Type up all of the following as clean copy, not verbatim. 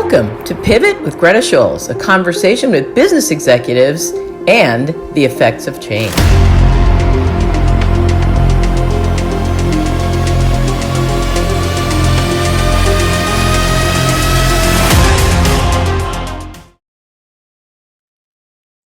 Welcome to Pivot with Greta Scholes, a conversation with business executives and the effects of change.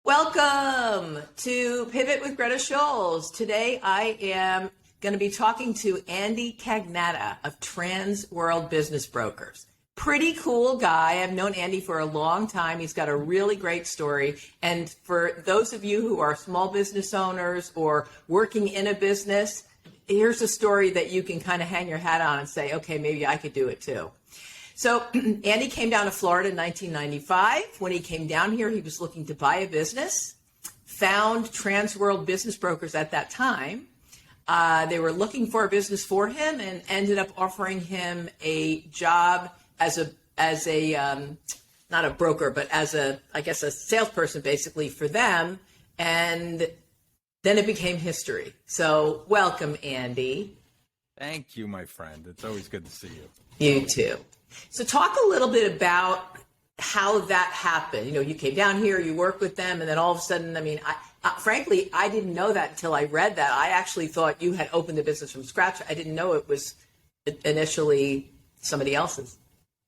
Welcome to Pivot with Greta Scholes. Today I am going to be talking to Andy Cagnetta of Transworld Business Brokers. Pretty cool guy. I've known Andy for a long time. He's got a really great story. And for those of you who are small business owners or working in a business, here's a story that you can kind of hang your hat on and say, okay, maybe I could do it too. So Andy came down to Florida in 1995. When he came down here, he was looking to buy a business, found Transworld Business Brokers at that time. They were looking for a business for him and ended up offering him a job as a not a broker, but as a salesperson basically for them. And then it became history. So welcome, Andy. Thank you, my friend. It's always good to see you. You too. So talk a little bit about how that happened. You know, you came down here, you worked with them, and then all of a sudden, I mean, frankly, I didn't know that until I read that. I actually thought you had opened the business from scratch. I didn't know it was initially somebody else's.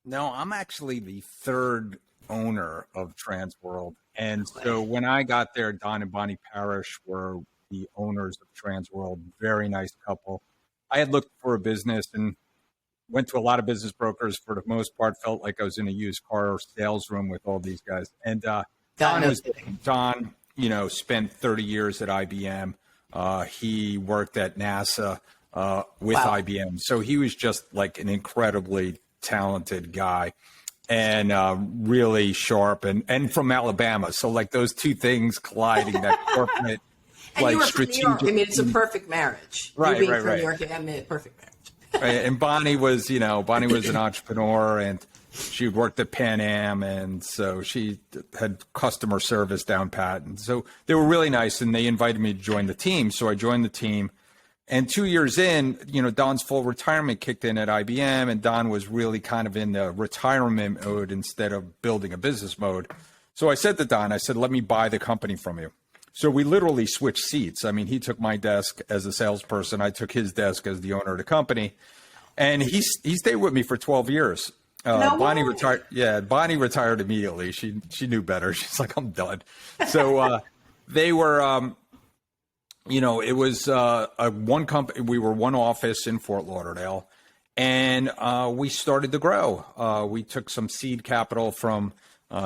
No, I'm actually the third owner of Transworld. And so when I got there, Don and Bonnie Parrish were the owners of Transworld. Very nice couple. I had looked for a business and went to a lot of business brokers. For the most part, felt like I was in a used car sales room with all these guys. And Don, you know, spent 30 years at IBM. He worked at NASA with IBM. So he was just like an incredibly talented guy and really sharp and from Alabama. So like those two things colliding, that corporate, and like you were strategic. from New York. I mean, it's a perfect marriage. Right. From New York, I mean, a perfect marriage. Right. And Bonnie was an entrepreneur and she worked at Pan Am. And so she had customer service down pat. And so they were really nice and they invited me to join the team. So I joined the team. And 2 years in, you know, Don's full retirement kicked in at IBM and Don was really kind of in the retirement mode instead of building a business mode. So I said to Don, I said, let me buy the company from you. So we literally switched seats. I mean, he took my desk as a salesperson. I took his desk as the owner of the company. And he stayed with me for 12 years. Bonnie retired. Yeah, Bonnie retired immediately. She knew better. She's like, I'm done. So they were, you know, it was one company. We were one office in Fort Lauderdale. And we started to grow. We took some seed capital from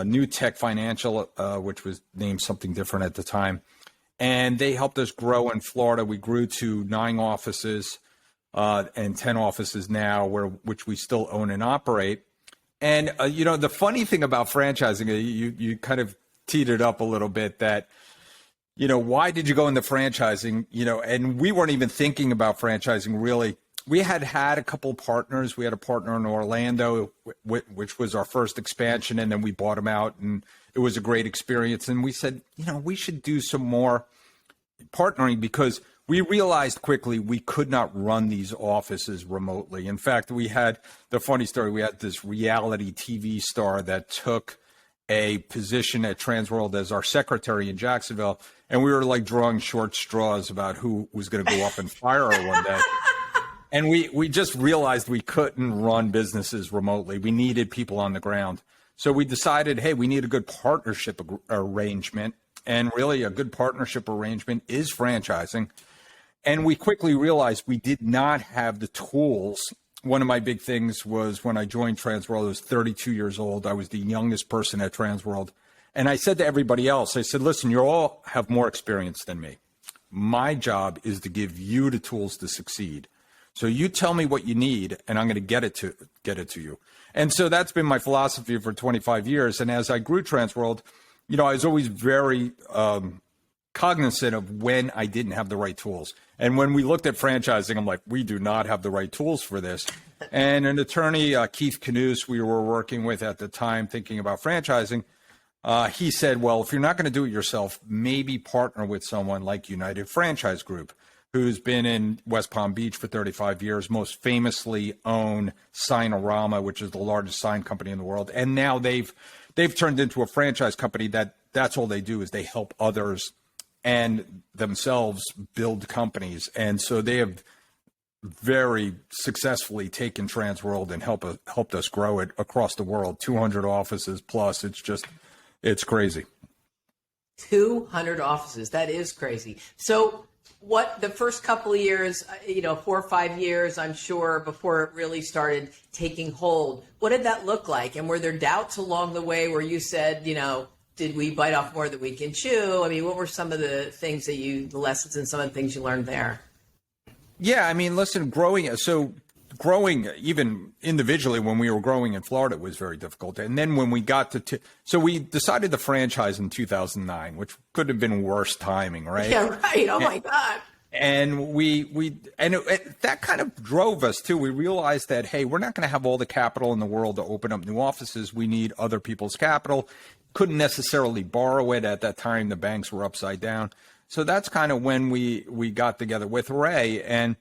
New Tech Financial, which was named something different at the time. And they helped us grow in Florida. We grew to 9 offices and 10 offices now, which we still own and operate. And, you know, the funny thing about franchising, you kind of teed it up a little bit that, you know, why did you go into franchising? You know, and we weren't even thinking about franchising really. We had a couple of partners. We had a partner in Orlando, which was our first expansion, and then we bought them out, and it was a great experience. And we said, you know, we should do some more partnering because we realized quickly we could not run these offices remotely. In fact, we had the funny story. We had this reality TV star that took a position at Transworld as our secretary in Jacksonville, and we were like drawing short straws about who was going to go up and fire her one day. And we just realized we couldn't run businesses remotely. We needed people on the ground. So we decided, hey, we need a good partnership arrangement. And really a good partnership arrangement is franchising. And we quickly realized we did not have the tools. One of my big things was when I joined Transworld, I was 32 years old. I was the youngest person at Transworld. And I said to everybody else, I said, listen, you all have more experience than me. My job is to give you the tools to succeed. So you tell me what you need, and I'm going to get it to you. And so that's been my philosophy for 25 years. And as I grew Transworld, you know, I was always very cognizant of when I didn't have the right tools. And when we looked at franchising, I'm like, we do not have the right tools for this. And an attorney, Keith Canoose, we were working with at the time, thinking about franchising, he said, well, if you're not going to do it yourself, maybe partner with someone like United Franchise Group. who's been in West Palm Beach for 35 years, most famously own Signorama, which is the largest sign company in the world. And now they've turned into a franchise company that's all they do is they help others and themselves build companies. And so they have very successfully taken Transworld and helped us grow it across the world, 200 offices plus. It's crazy. 200 offices. That is crazy. So what the first couple of years, 4 or 5 years, I'm sure, before it really started taking hold, what did that look like? And were there doubts along the way where you said, did we bite off more than we can chew? I mean, what were some of the things the lessons and some of the things you learned there? Yeah, I mean, listen, growing even individually when we were growing in Florida was very difficult. And then when we got so we decided to franchise in 2009, which could have been worse timing, right? Yeah, right. Oh, my God. And that kind of drove us too. We realized that, hey, we're not going to have all the capital in the world to open up new offices. We need other people's capital. Couldn't necessarily borrow it at that time. The banks were upside down. So that's kind of when we got together with Ray. And,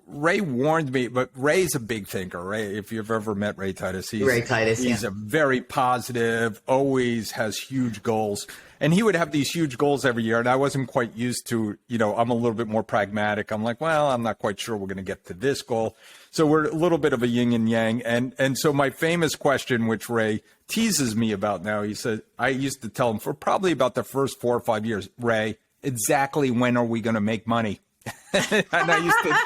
Ray warned me, but Ray's a big thinker, Ray. If you've ever met Ray Titus, he's a very positive, always has huge goals. And he would have these huge goals every year. And I wasn't quite used to, I'm a little bit more pragmatic. I'm like, well, I'm not quite sure we're going to get to this goal. So we're a little bit of a yin and yang. And so my famous question, which Ray teases me about now, he said, I used to tell him for probably about the first 4 or 5 years, Ray, exactly when are we going to make money? And I used to,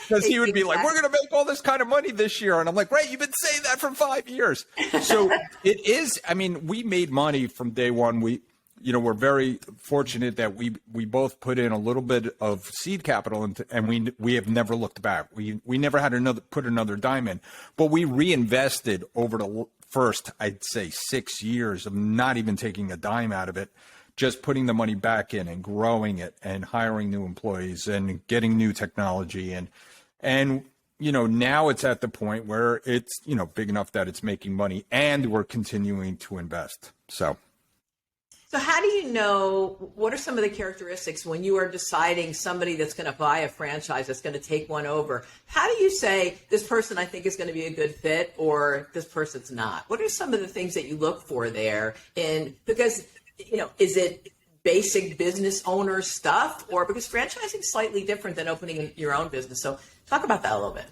because he would be like, we're going to make all this kind of money this year. And I'm like, Ray, you've been saying that for 5 years. So it is, I mean, we made money from day one. We're very fortunate that we both put in a little bit of seed capital and we have never looked back. We never had put another dime in, but we reinvested over the first, I'd say 6 years of not even taking a dime out of it, just putting the money back in and growing it and hiring new employees and getting new technology. And now it's at the point where it's, big enough that it's making money and we're continuing to invest. So how do you know, what are some of the characteristics when you are deciding somebody that's going to buy a franchise, that's going to take one over? How do you say, this person I think is going to be a good fit or this person's not? What are some of the things that you look for there? Because, is it basic business owner stuff, or because franchising is slightly different than opening your own business? So talk about that a little bit.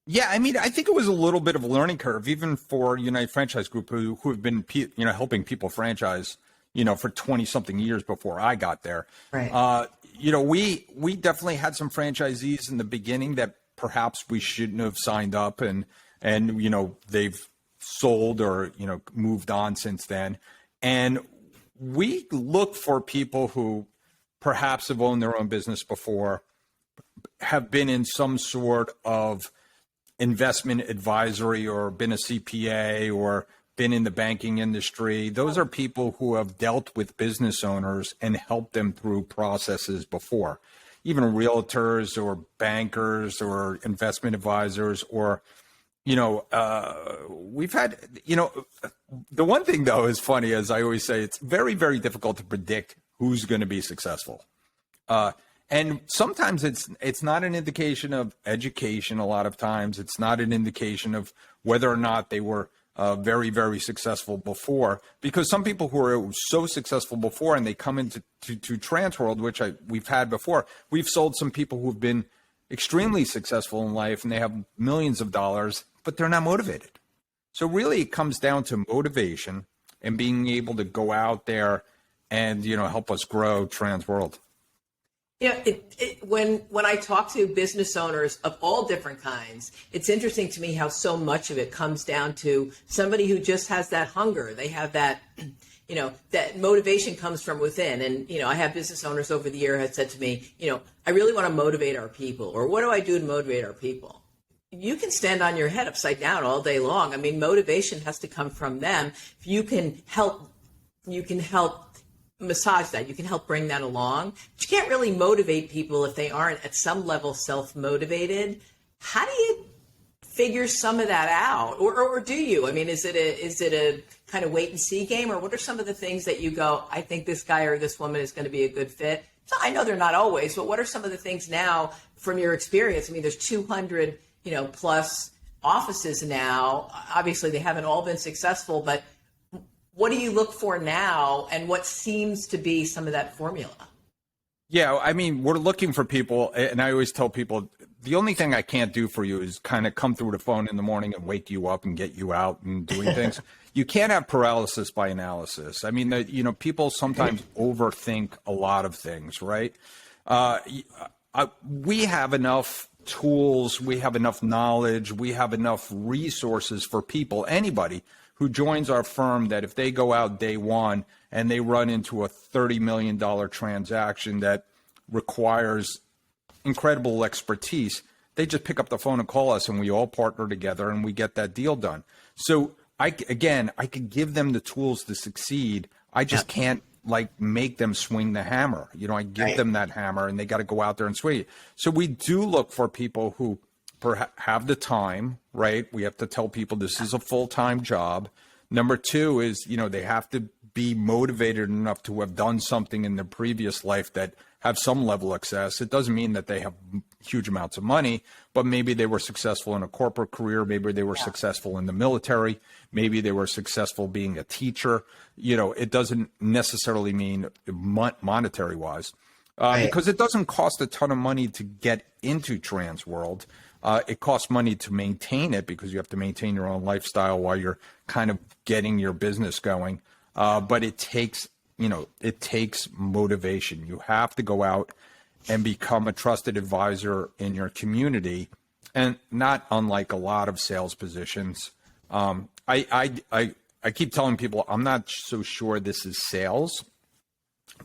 Yeah, I mean, I think it was a little bit of a learning curve, even for United Franchise Group, who have been, helping people franchise, for 20 something years before I got there. Right. We definitely had some franchisees in the beginning that perhaps we shouldn't have signed up and they've sold or, moved on since then. And we look for people who perhaps have owned their own business before, have been in some sort of investment advisory or been a CPA or been in the banking industry. Those are people who have dealt with business owners and helped them through processes before, even realtors or bankers or investment advisors or, we've had, the one thing though is funny, as I always say, it's very, very difficult to predict who's going to be successful. And sometimes it's not an indication of education. A lot of times it's not an indication of whether or not they were very, very successful before, because some people who are so successful before and they come into to Transworld, which we've had before, we've sold some people who've been extremely successful in life and they have millions of dollars, but they're not motivated. So really it comes down to motivation and being able to go out there and, help us grow Transworld. When I talk to business owners of all different kinds, it's interesting to me how so much of it comes down to somebody who just has that hunger. They have that, that motivation comes from within. And, I have business owners over the year have said to me, I really want to motivate our people, or what do I do to motivate our people? You can stand on your head upside down all day long. I mean, motivation has to come from them. If you can help massage that, you can help bring that along. But you can't really motivate people if they aren't at some level self-motivated. How do you figure some of that out, or do you? I mean, is it a kind of wait and see game, or what are some of the things that you go, I think this guy or this woman is going to be a good fit? So I know they're not always, but what are some of the things now from your experience? I mean, there's 200, plus offices now. Obviously, they haven't all been successful, but what do you look for now, and what seems to be some of that formula? Yeah, I mean, we're looking for people, and I always tell people, the only thing I can't do for you is kind of come through the phone in the morning and wake you up and get you out and doing things. You can't have paralysis by analysis. I mean, people sometimes overthink a lot of things, right? We have enough tools, we have enough knowledge, we have enough resources for people, anybody who joins our firm, that if they go out day one and they run into a $30 million transaction that requires incredible expertise, they just pick up the phone and call us, and we all partner together and we get that deal done. So I could give them the tools to succeed. I just can't make them swing the hammer. I give them that hammer and they got to go out there and swing it. So we do look for people who have the time, right? We have to tell people this is a full-time job. Number two is, they have to be motivated enough to have done something in their previous life that have some level of success. It doesn't mean that they have huge amounts of money, but maybe they were successful in a corporate career. Maybe they were successful in the military. Maybe they were successful being a teacher. It doesn't necessarily mean monetary wise, because it doesn't cost a ton of money to get into Transworld. It costs money to maintain it, because you have to maintain your own lifestyle while you're kind of getting your business going. But it takes motivation. You have to go out and become a trusted advisor in your community, and not unlike a lot of sales positions. I keep telling people I'm not so sure this is sales,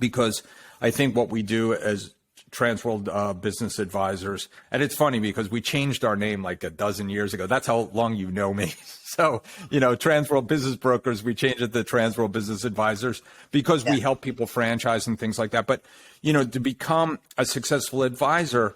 because I think what we do as Transworld Business Advisors, and it's funny because we changed our name like a dozen years ago. That's how long you know me. So, Transworld Business Brokers, we changed it to Transworld Business Advisors because we help people franchise and things like that. But, to become a successful advisor,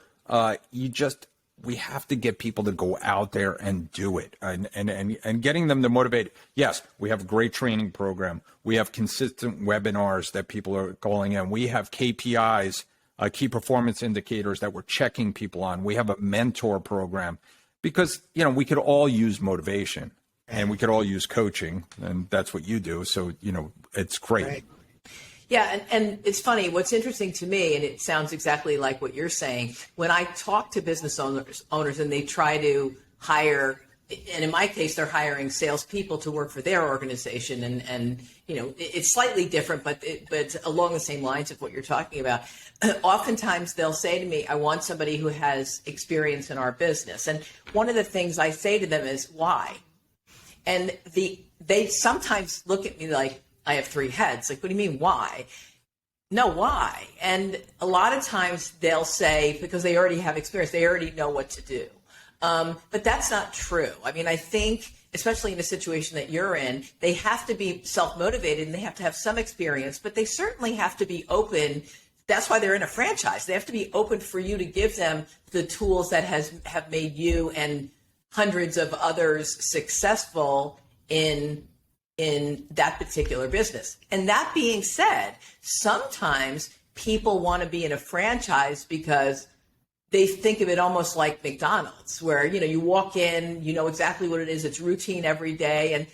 we have to get people to go out there and do it, and getting them to motivate. Yes, we have a great training program. We have consistent webinars that people are calling in. We have KPIs, key performance indicators that we're checking people on. We have a mentor program, because, we could all use motivation and we could all use coaching, and that's what you do. So, it's great. Right. Yeah. And it's funny. What's interesting to me, and it sounds exactly like what you're saying, when I talk to business owners and they try to hire, and in my case, they're hiring salespeople to work for their organization, and it's slightly different, but along the same lines of what you're talking about. Oftentimes, they'll say to me, "I want somebody who has experience in our business." And one of the things I say to them is, "Why?" And they sometimes look at me like I have three heads. Like, what do you mean, why? No, why? And a lot of times they'll say, because they already have experience, they already know what to do. But that's not true. I mean, I think, especially in a situation that you're in, they have to be self-motivated and they have to have some experience, but they certainly have to be open. That's why they're in a franchise. They have to be open for you to give them the tools that have made you and hundreds of others successful in that particular business. And that being said, sometimes people want to be in a franchise because they think of it almost like McDonald's, where, you walk in, you know exactly what it is. It's routine every day. And,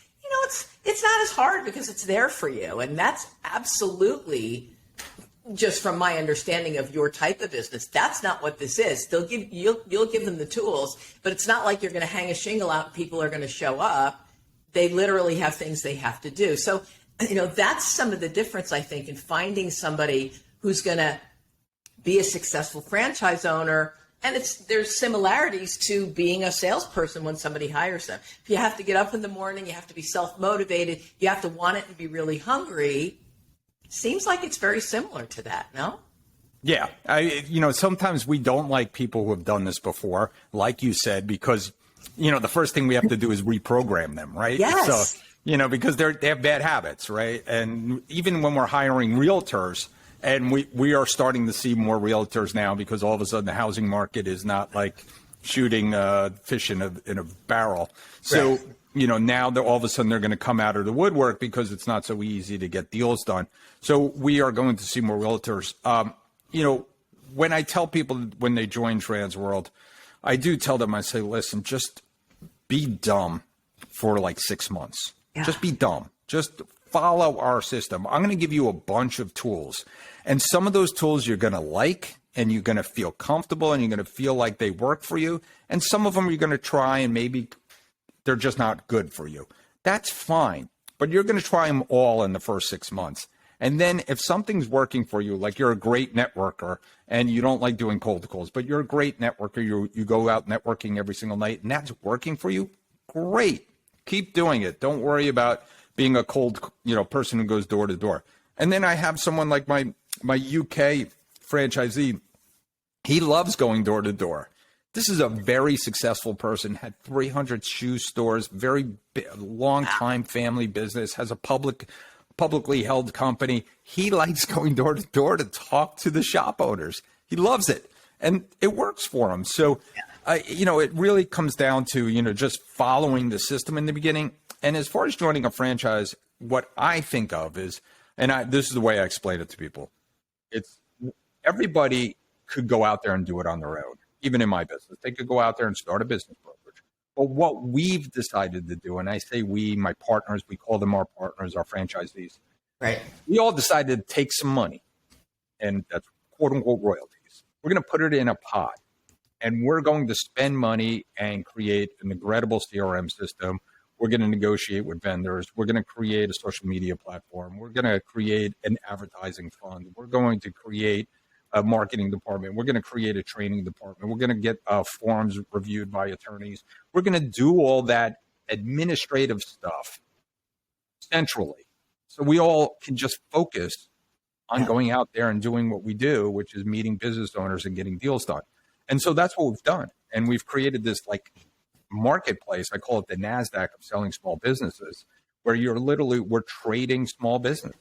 it's not as hard because it's there for you. And that's absolutely, just from my understanding of your type of business, that's not what this is. You'll give them the tools, but it's not like you're going to hang a shingle out and people are going to show up. They literally have things they have to do. So, that's some of the difference, I think, in finding somebody who's going to be a successful franchise owner. And there's similarities to being a salesperson when somebody hires them. If you have to get up in the morning, you have to be self-motivated, you have to want it and be really hungry. Seems like it's very similar to that, no? Yeah. Sometimes we don't like people who have done this before, like you said, because, the first thing we have to do is reprogram them, right? Yes. So, because they have bad habits, right? And even when we're hiring realtors, and we are starting to see more realtors now, because all of a sudden the housing market is not like shooting fish in a barrel. So, right. Now all of a sudden they're going to come out of the woodwork because it's not so easy to get deals done. So we are going to see more realtors. when I tell people when they join Transworld, I do tell them, I say, listen, just be dumb for like 6 months. Yeah. Just be dumb. Just follow our system. I'm going to give you a bunch of tools. And some of those tools you're going to like, and you're going to feel comfortable, and you're going to feel like they work for you. And some of them you're going to try, and maybe they're just not good for you. That's fine. But you're going to try them all in the first 6 months. And then if something's working for you, like you're a great networker and you don't like doing cold calls, but you're a great networker, you go out networking every single night, and that's working for you, great. Keep doing it. Don't worry about being a cold, person who goes door to door. And then I have someone like my UK franchisee. He loves going door to door. This is a very successful person, had 300 shoe stores, very long time family business, has a publicly held company. He likes going door to door to talk to the shop owners. He loves it, and it works for him. So, it really comes down to, just following the system in the beginning. And as far as joining a franchise, what I think of is, this is the way I explain it to people. It's everybody could go out there and do it on their own. Even in my business, they could go out there and start a business brokerage. But what we've decided to do, and I say we, my partners, we call them our partners, our franchisees. Right. We all decided to take some money, and that's quote unquote royalties. We're going to put it in a pot, and we're going to spend money and create an incredible CRM system. We're going to negotiate with vendors. We're going to create a social media platform. We're going to create an advertising fund. We're going to create a marketing department. We're going to create a training department. We're going to get forms reviewed by attorneys. We're going to do all that administrative stuff centrally. So we all can just focus on going out there and doing what we do, which is meeting business owners and getting deals done. And so that's what we've done. And we've created this like marketplace. I call it the NASDAQ of selling small businesses, where we're trading small businesses.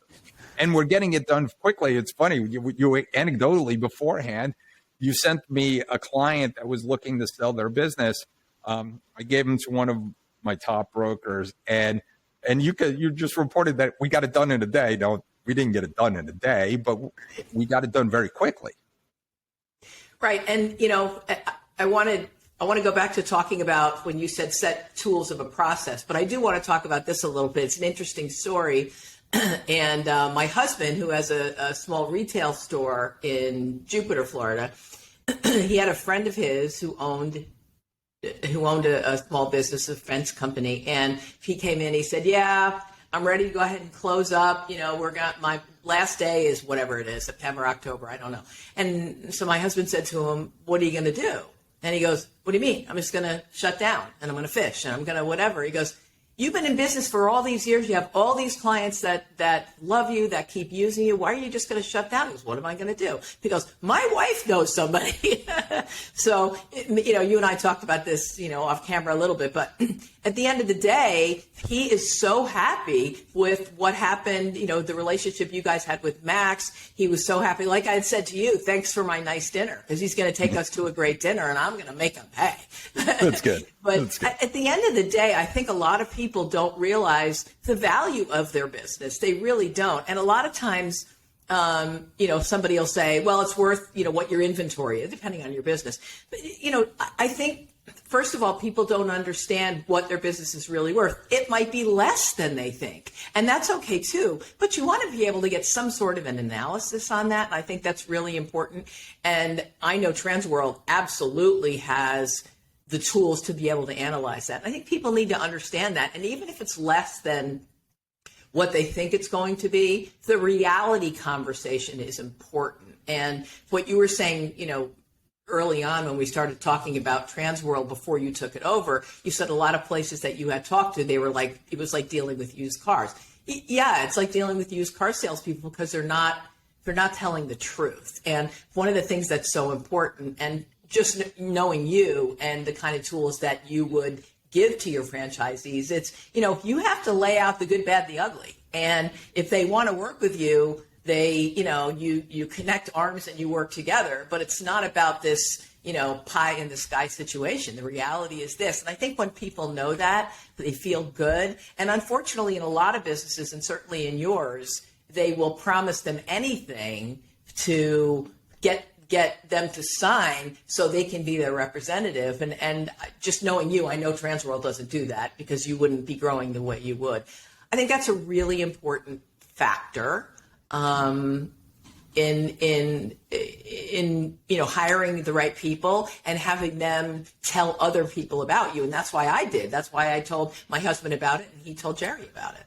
And we're getting it done quickly. It's funny, you anecdotally beforehand, you sent me a client that was looking to sell their business. I gave them to one of my top brokers, and you just reported that we got it done in a day. No, we didn't get it done in a day, but we got it done very quickly. Right, and I want to go back to talking about when you said set tools of a process, but I do want to talk about this a little bit. It's an interesting story. And my husband, who has a small retail store in Jupiter, Florida, he had a friend of his who owned a small business, a fence company. And he came in, he said, yeah, I'm ready to go ahead and close up. My last day is whatever it is, September, October, I don't know. And so my husband said to him, what are you going to do? And he goes, what do you mean? I'm just going to shut down and I'm going to fish and I'm going to whatever. He goes, you've been in business for all these years. You have all these clients that love you, that keep using you. Why are you just going to shut down? He goes, what am I going to do? He goes, my wife knows somebody. So, you and I talked about this, off camera a little bit, but at the end of the day, he is so happy with what happened, the relationship you guys had with Max. He was so happy. Like I had said to you, thanks for my nice dinner, because he's going to take us to a great dinner and I'm going to make him pay. That's good. But That's good. At the end of the day, I think a lot of people don't realize the value of their business. They really don't. And a lot of times, somebody will say, well, it's worth, what your inventory is, depending on your business. But, I think, first of all, people don't understand what their business is really worth. It might be less than they think, and that's okay too. But you want to be able to get some sort of an analysis on that, and I think that's really important. And I know Transworld absolutely has the tools to be able to analyze that. I think people need to understand that. And even if it's less than what they think it's going to be, the reality conversation is important. And what you were saying, early on when we started talking about Transworld before you took it over, you said a lot of places that you had talked to, they were like, it was like dealing with used cars. Yeah, it's like dealing with used car salespeople because they're not telling the truth. And one of the things that's so important, and just knowing you and the kind of tools that you would give to your franchisees, it's, you have to lay out the good, bad, the ugly. And if they want to work with you, they, you connect arms and you work together, but it's not about this, pie in the sky situation. The reality is this. And I think when people know that, they feel good. And unfortunately, in a lot of businesses, and certainly in yours, they will promise them anything to get them to sign so they can be their representative. And just knowing you, I know Transworld doesn't do that because you wouldn't be growing the way you would. I think that's a really important factor in hiring the right people and having them tell other people about you. And that's why I did. That's why I told my husband about it and he told Jerry about it.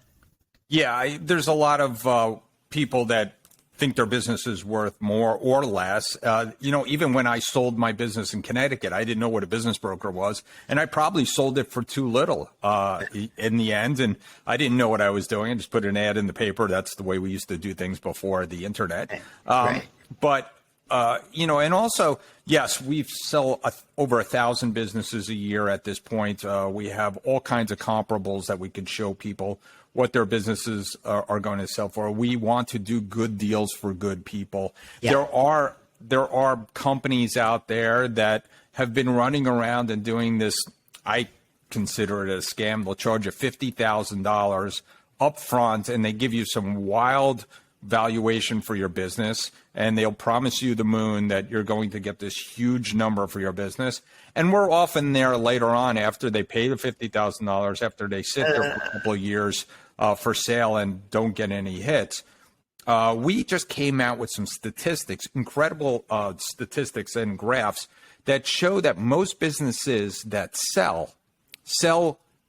Yeah, there's a lot of people that think their business is worth more or less. Even when I sold my business in Connecticut, I didn't know what a business broker was, and I probably sold it for too little in the end, and I didn't know what I was doing. I just put an ad in the paper. That's the way we used to do things before the internet. Right. But, and also, yes, we sell over 1,000 businesses a year at this point. We have all kinds of comparables that we can show people what their businesses are going to sell for. We want to do good deals for good people. Yeah. There are companies out there that have been running around and doing this. I consider it a scam. They'll charge you $50,000 up front, and they give you some wild valuation for your business, and they'll promise you the moon that you're going to get this huge number for your business. And we're often there later on after they pay the $50,000, after they sit there for a couple of years for sale and don't get any hits. We just came out with some statistics, incredible statistics and graphs that show that most businesses that sell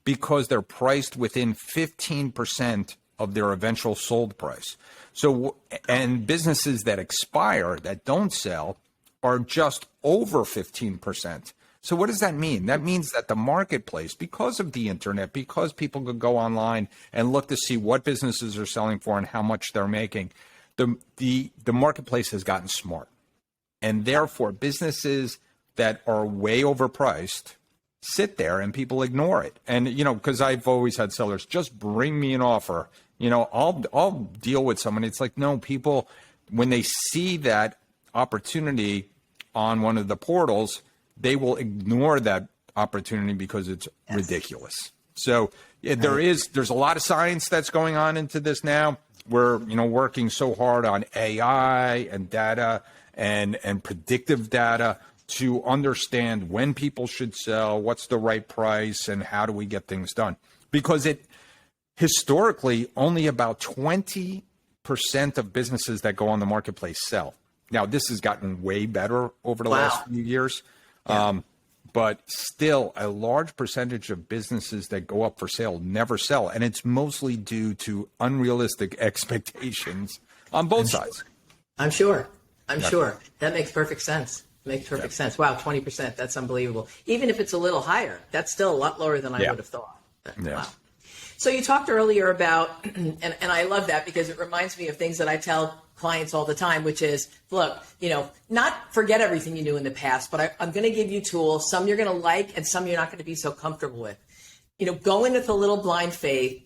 because they're priced within 15% of their eventual sold price. So, and businesses that expire, that don't sell, are just over 15%. So what does that mean? That means that the marketplace, because of the internet, because people could go online and look to see what businesses are selling for and how much they're making, the marketplace has gotten smart. And therefore, businesses that are way overpriced sit there and people ignore it. And, because I've always had sellers, just bring me an offer. I'll deal with someone. It's like, no, people, when they see that opportunity on one of the portals, they will ignore that opportunity because it's ridiculous. So there's a lot of science that's going on into this now. We're, working so hard on AI and data and predictive data to understand when people should sell, what's the right price, and how do we get things done. Because historically, only about 20% of businesses that go on the marketplace sell. Now, this has gotten way better over the last few years. Yeah. But still, a large percentage of businesses that go up for sale never sell. And it's mostly due to unrealistic expectations on both sides. I'm sure. That makes perfect sense. Sense. Wow, 20%. That's unbelievable. Even if it's a little higher, that's still a lot lower than I would have thought. Yeah. Wow. So you talked earlier about, and I love that because it reminds me of things that I tell clients all the time, which is, look, not forget everything you knew in the past, but I'm going to give you tools. Some you're going to like and some you're not going to be so comfortable with. Go in with a little blind faith,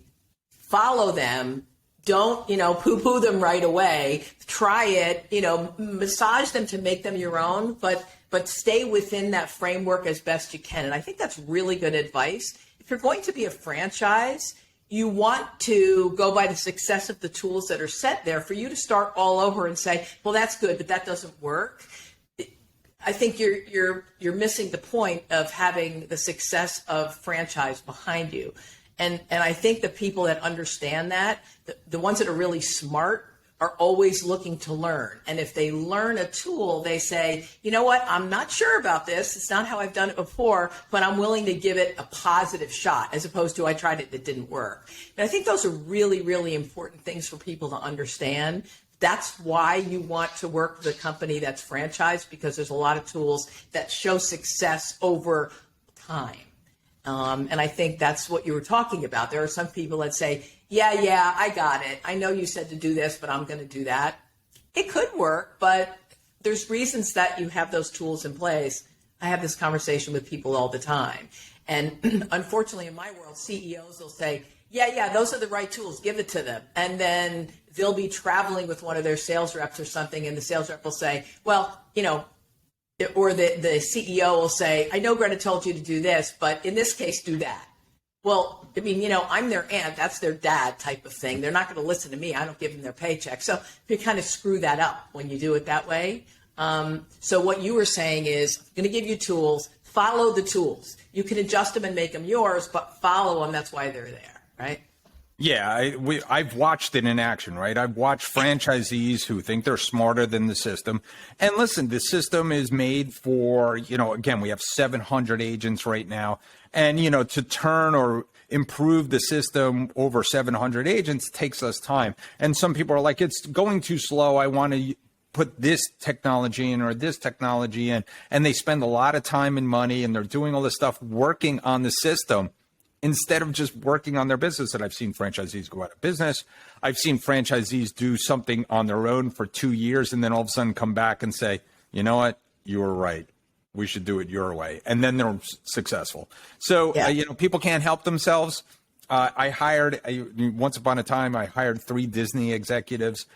follow them. Don't, poo-poo them right away. Try it, massage them to make them your own, but stay within that framework as best you can. And I think that's really good advice. If you're going to be a franchise, you want to go by the success of the tools that are set there. For you to start all over and say, well, that's good, but that doesn't work. I think you're missing the point of having the success of franchise behind you. And I think the people that understand that, the ones that are really smart, are always looking to learn. And if they learn a tool, they say, you know what, I'm not sure about this. It's not how I've done it before, but I'm willing to give it a positive shot, as opposed to I tried it didn't work. And I think those are really, really important things for people to understand. That's why you want to work with a company that's franchised, because there's a lot of tools that show success over time. And I think that's what you were talking about. There are some people that say, yeah, I got it. I know you said to do this, but I'm going to do that. It could work, but there's reasons that you have those tools in place. I have this conversation with people all the time. And unfortunately, in my world, CEOs will say, yeah, those are the right tools. Give it to them. And then they'll be traveling with one of their sales reps or something, and the sales rep will say, well, or the CEO will say, I know Greta told you to do this, but in this case, do that. Well, I mean, I'm their aunt, that's their dad type of thing. They're not going to listen to me. I don't give them their paycheck. So you kind of screw that up when you do it that way. So what you were saying is, I'm going to give you tools, follow the tools. You can adjust them and make them yours, but follow them. That's why they're there, right? Yeah, I've watched it in action, right? I've watched franchisees who think they're smarter than the system. And listen, the system is made for, again, we have 700 agents right now. And, to turn or improve the system over 700 agents takes us time. And some people are like, it's going too slow. I want to put this technology in or this technology in. And they spend a lot of time and money and they're doing all this stuff working on the system instead of just working on their business. And I've seen franchisees go out of business. I've seen franchisees do something on their own for 2 years and then all of a sudden come back and say, you know what, you were right. We should do it your way. And then they're successful. So, people can't help themselves. Once upon a time, I hired 3 Disney executives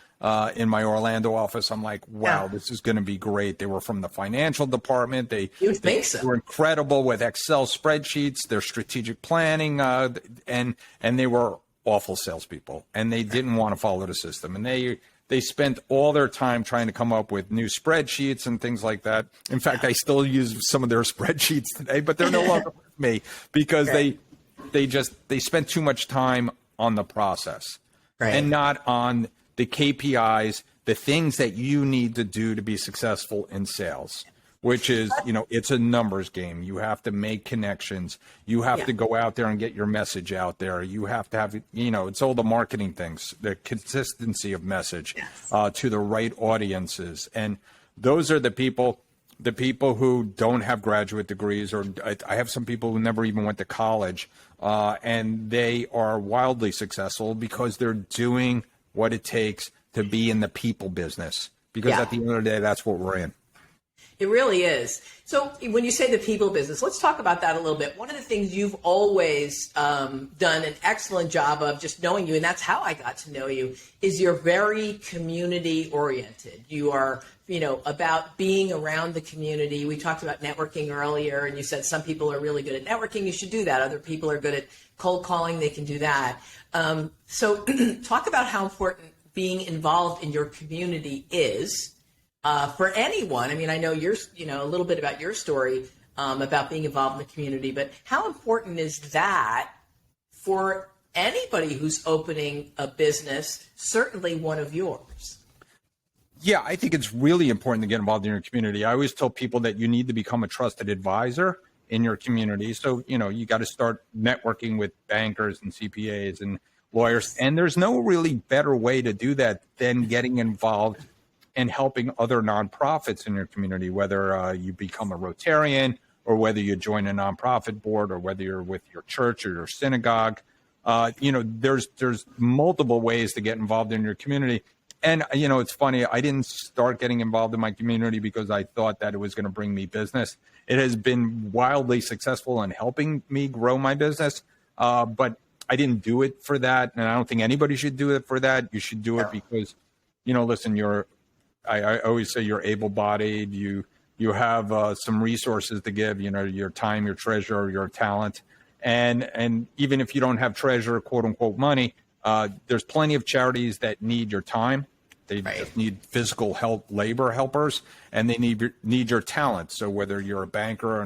in my Orlando office. I'm like, wow, this is going to be great. They were from the financial department. They were incredible with Excel spreadsheets, their strategic planning, and they were awful salespeople. And they didn't want to follow the system. And they spent all their time trying to come up with new spreadsheets and things like that. In fact, I still use some of their spreadsheets today, but they're no longer with me because they spent too much time on the process and not on the KPIs, the things that you need to do to be successful in sales, which is, it's a numbers game. You have to make connections. You have to go out there and get your message out there. You have to have, it's all the marketing things, the consistency of message to the right audiences. And those are the people who don't have graduate degrees, or I have some people who never even went to college, and they are wildly successful because they're doing what it takes to be in the people business. Because at the end of the day, that's what we're in. It really is. So when you say the people business, let's talk about that a little bit. One of the things you've always done an excellent job of, just knowing you, and that's how I got to know you, is you're very community oriented. You are, about being around the community. We talked about networking earlier, and you said some people are really good at networking. You should do that. Other people are good at cold calling. They can do that. So talk about how important being involved in your community is. For anyone. I mean, I know you're, a little bit about your story about being involved in the community, but how important is that for anybody who's opening a business, certainly one of yours? Yeah, I think it's really important to get involved in your community. I always tell people that you need to become a trusted advisor in your community. So, you got to start networking with bankers and CPAs and lawyers. And there's no really better way to do that than getting involved and helping other nonprofits in your community, whether you become a Rotarian or whether you join a nonprofit board or whether you're with your church or your synagogue. There's multiple ways to get involved in your community. And, it's funny, I didn't start getting involved in my community because I thought that it was going to bring me business. It has been wildly successful in helping me grow my business, but I didn't do it for that. And I don't think anybody should do it for that. You should do it because, listen, I always say you're able-bodied. You have some resources to give. Your time, your treasure, your talent, and even if you don't have treasure, quote unquote, money, there's plenty of charities that need your time. They just need physical help, labor helpers, and they need your talent. So whether you're a banker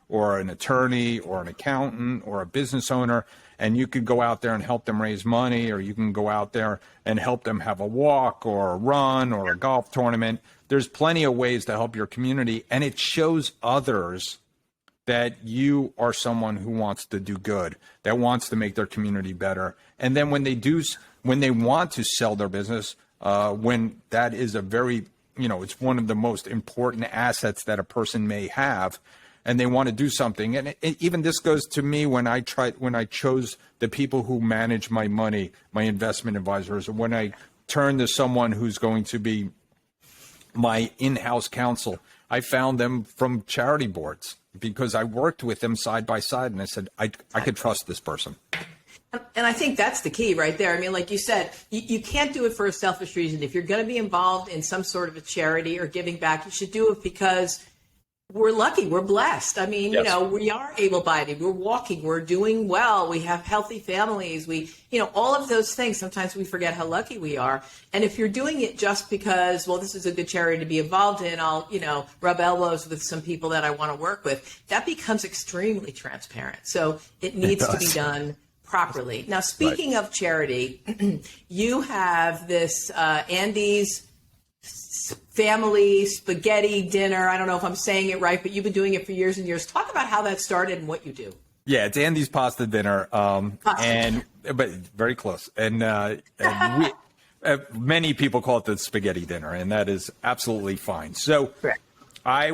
or an attorney or an accountant or a business owner, and you could go out there and help them raise money, or you can go out there and help them have a walk or a run or a golf tournament. There's plenty of ways to help your community, and it shows others that you are someone who wants to do good, that wants to make their community better. And then when they want to sell their business, when that is a very, it's one of the most important assets that a person may have, and they want to do something. And even this goes to me when I chose the people who manage my money, my investment advisors, or when I turn to someone who's going to be my in-house counsel. I found them from charity boards because I worked with them side by side, and I said, I could trust this person. And I think that's the key right there. I mean, like you said, you can't do it for a selfish reason. If you're going to be involved in some sort of a charity or giving back, you should do it because we're lucky. We're blessed. I mean, Yes. we are able-bodied. We're walking. We're doing well. We have healthy families. All of those things. Sometimes we forget how lucky we are. And if you're doing it just because, well, this is a good charity to be involved in, I'll, rub elbows with some people that I want to work with, that becomes extremely transparent. So it needs to be done properly. Now, speaking of charity, you have this Andy's family spaghetti dinner. I don't know if I'm saying it right, but you've been doing it for years and years. Talk about how that started and what you do. Yeah, it's Andy's pasta dinner, but very close. And we, many people call it the spaghetti dinner, and that is absolutely fine. So Correct. I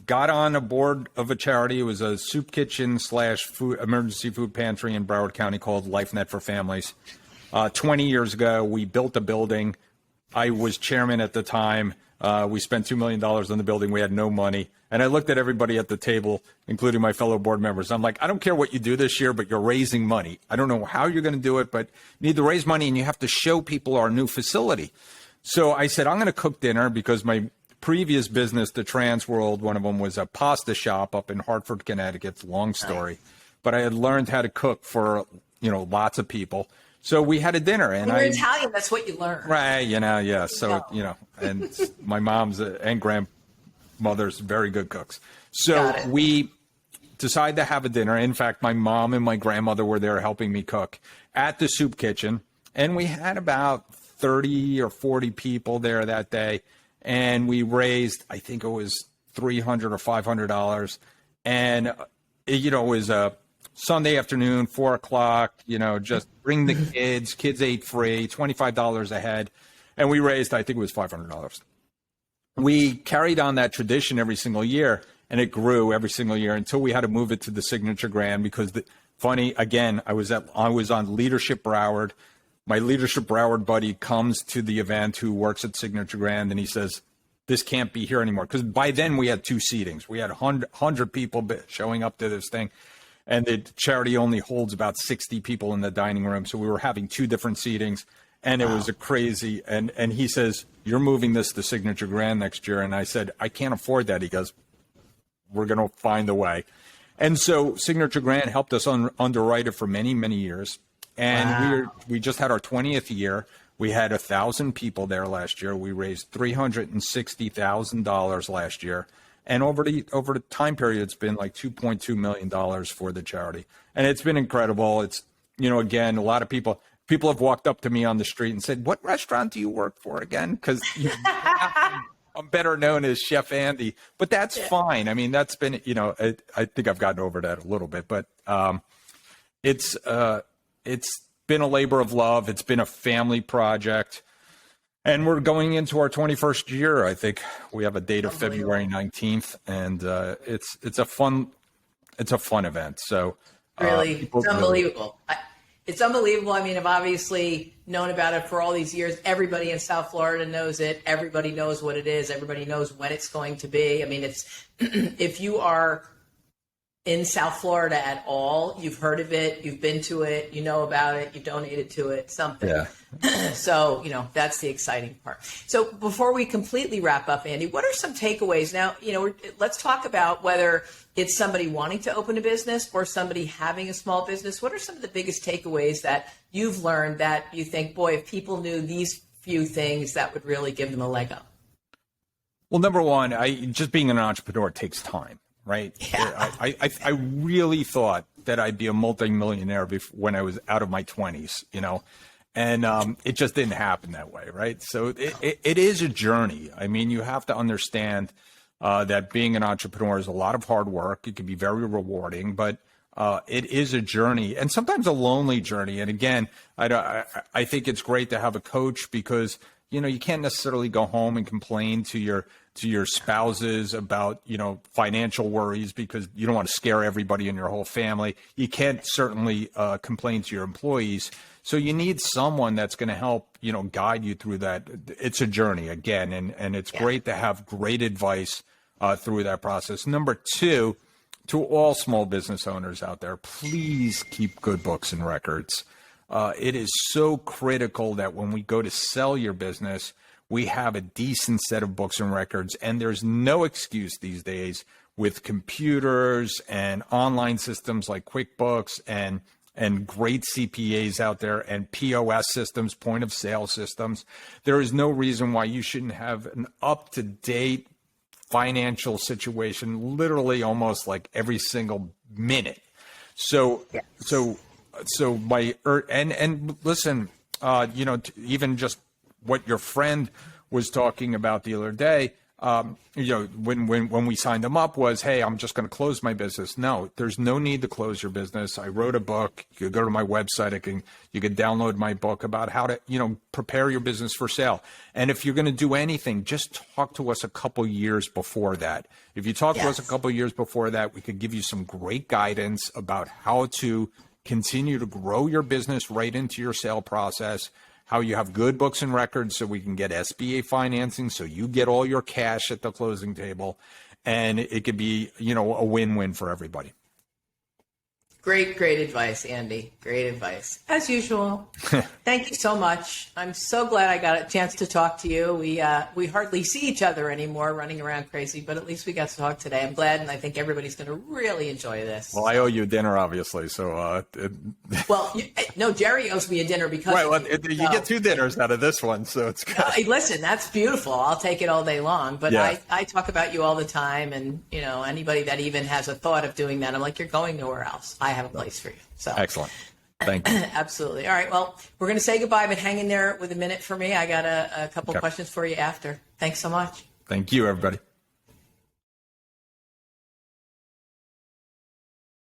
got on a board of a charity. It was a soup kitchen / food emergency food pantry in Broward County called LifeNet for Families. 20 years ago, we built a building. I was chairman at the time. We spent $2 million on the building. We had no money. And I looked at everybody at the table, including my fellow board members. I'm like, I don't care what you do this year, but you're raising money. I don't know how you're going to do it, but you need to raise money and you have to show people our new facility. So I said, I'm going to cook dinner because my previous business, the Transworld, one of them was a pasta shop up in Hartford, Connecticut. Long story. But I had learned how to cook for, lots of people. So we had a dinner, and When you're Italian, that's what you learn. Right, yeah. So, and my mom's and grandmother's very good cooks. So we decided to have a dinner. In fact, my mom and my grandmother were there helping me cook at the soup kitchen. And we had about 30 or 40 people there that day. And we raised, I think it was $300 or $500. And, it was a Sunday afternoon, 4:00, just bring the kids. Kids ate free, $25 a head. And we raised, I think it was $500. We carried on that tradition every single year, and it grew every single year until we had to move it to the Signature Grand because I was on Leadership Broward. My Leadership Broward buddy comes to the event who works at Signature Grand, and he says, this can't be here anymore. Because by then we had 2 seatings. We had 100 people showing up to this thing. And the charity only holds about 60 people in the dining room. So we were having 2 different seatings, and it was a crazy. And he says, you're moving this to Signature Grand next year. And I said, I can't afford that. He goes, we're going to find a way. And so Signature Grand helped us underwrite it for many, many years. And we just had our 20th year. We had 1,000 people there last year. We raised $360,000 last year. And over the time period, it's been like $2.2 million for the charity. And it's been incredible. It's, again, a lot of people have walked up to me on the street and said, what restaurant do you work for again? Because I'm better known as Chef Andy. But that's fine. I mean, that's been, I think I've gotten over that a little bit. But it's been a labor of love. It's been a family project. And we're going into our 21st year. I think we have a date of February 19th, and it's a fun event. So really, it's unbelievable. It's unbelievable. I mean, I've obviously known about it for all these years. Everybody in South Florida knows it. Everybody knows what it is. Everybody knows when it's going to be. I mean, it's if you are in South Florida at all, you've heard of it, you've been to it, you know about it, you donated to it, something. Yeah. So, that's the exciting part. So before we completely wrap up, Andy, what are some takeaways? Now, let's talk about whether it's somebody wanting to open a business or somebody having a small business. What are some of the biggest takeaways that you've learned that you think, boy, if people knew these few things, that would really give them a leg up? Well, number one, just being an entrepreneur takes time. Right. Yeah. I really thought that I'd be a multimillionaire when I was out of my 20s, and it just didn't happen that way. Right. So it is a journey. I mean, you have to understand that being an entrepreneur is a lot of hard work. It can be very rewarding, but it is a journey and sometimes a lonely journey. And again, I think it's great to have a coach because, you can't necessarily go home and complain to your spouses about, financial worries because you don't want to scare everybody in your whole family. You can't certainly complain to your employees. So you need someone that's going to help, guide you through that. It's a journey again, and it's great to have great advice through that process. Number two, to all small business owners out there, please keep good books and records. It is so critical that when we go to sell your business, we have a decent set of books and records, and there's no excuse these days with computers and online systems like QuickBooks and great CPAs out there and POS systems, point of sale systems. There is no reason why you shouldn't have an up-to-date financial situation literally almost like every single minute. So listen, even just what your friend was talking about the other day, when we signed them up was, hey, I'm just going to close my business. No, there's no need to close your business. I wrote a book. You could go to my website. You could download my book about how to, prepare your business for sale. And if you're going to do anything, just talk to us a couple years before that. If you talk to us a couple years before that, we could give you some great guidance about how to continue to grow your business right into your sale process, how you have good books and records so we can get SBA financing so you get all your cash at the closing table. And it could be, a win-win for everybody. Great advice, Andy. Great advice. As usual. Thank you so much. I'm so glad I got a chance to talk to you. We hardly see each other anymore running around crazy, but at least we got to talk today. I'm glad, and I think everybody's going to really enjoy this. Well, I owe you dinner, obviously. So, well, no, Jerry owes me a dinner because you get 2 dinners out of this one, so it's good. Listen, that's beautiful. I'll take it all day long. But yeah. I talk about you all the time, and anybody that even has a thought of doing that, I'm like, you're going nowhere else. I have a place for you. So excellent. Thank you. Absolutely. All right. Well, we're going to say goodbye, but hang in there with a minute for me. I got a couple questions for you after. Thanks so much. Thank you, everybody.